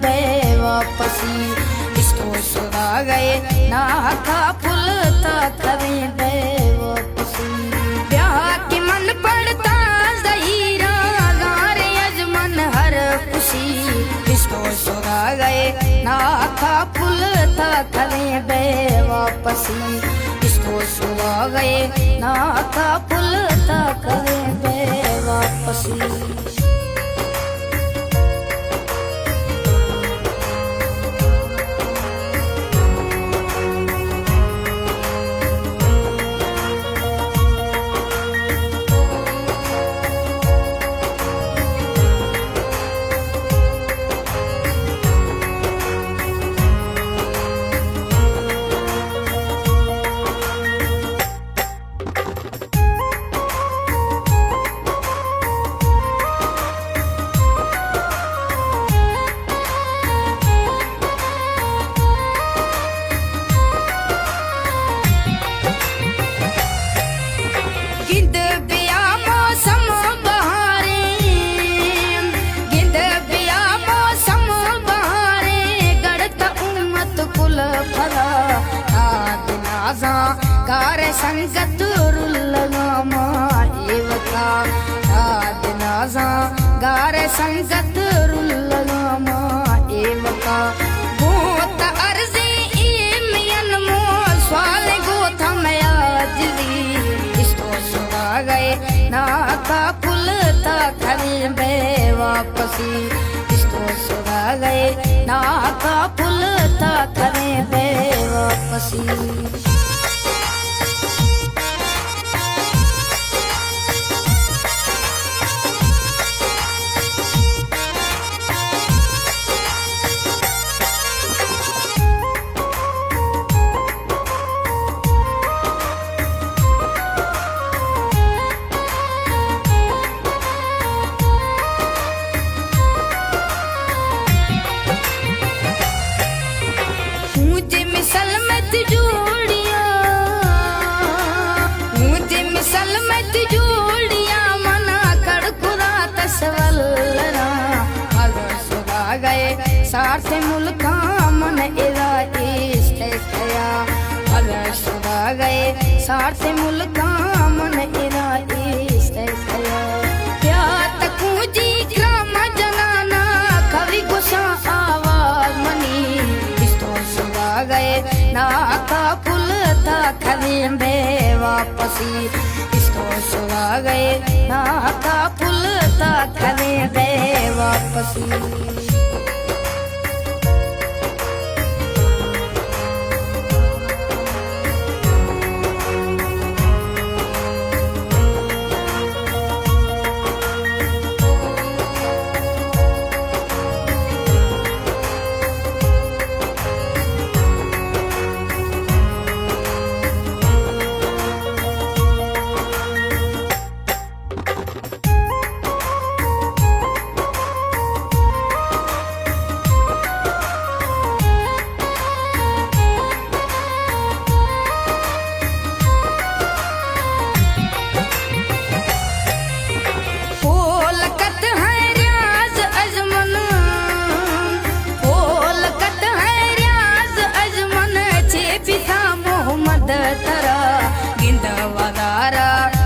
बेवापसी। इसको सुना गए ना का फुल ता करे बेवापसी। ब्याह की मन पड़ता जहीरा गारे अजमन हर खुशी। इसको सुना गए ना का फुल ता करे बेवापसी। इसको सुना गए ना का फुल ता करे बेवापसी। गारे संगत रुल्लगामा एवका नाजा गारे संगत रुल्लगामा एवका। गोत अर्जी इमियन मो स्वाल गोथा मया जिली। इसको सुना गए ना का फुल ता करे बेवापसी। इसको सुना गए ना का फुल ता करे बेवापसी। मुझे मिसल मत जोड़िया, मुझे मिसल मत जोड़िया मना कर खुदा तसवल्लरा। अगर सुना गए साथ मुल्का मन इरा इश्क कया। अगर सुना गए साथ मुल्का मन इरा इश्क कया। प्यार तकू जी ग्राम जनाना कवि गुस्सा आवाज मनी। गए ना का फुल ता करे बेवापसी। इसको सुना गए ना का फुल ता करे बेवापसी।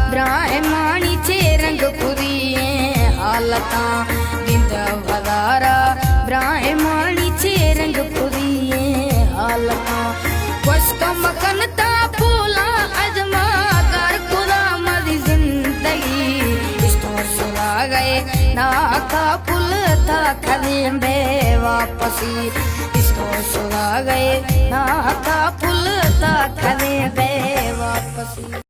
ब्राह्मणी चे रंग पुरिए हालता। बिंद वदारा ब्राह्मणी चे रंग पुरिए हालता। वस्तु मकनता फूला अजमा कर खुदा मरी जिंदगी। इसको सुना गए ना का फुल ता करे बेवापसी। इसको सुना गए ना का फुल ता करे बेवापसी।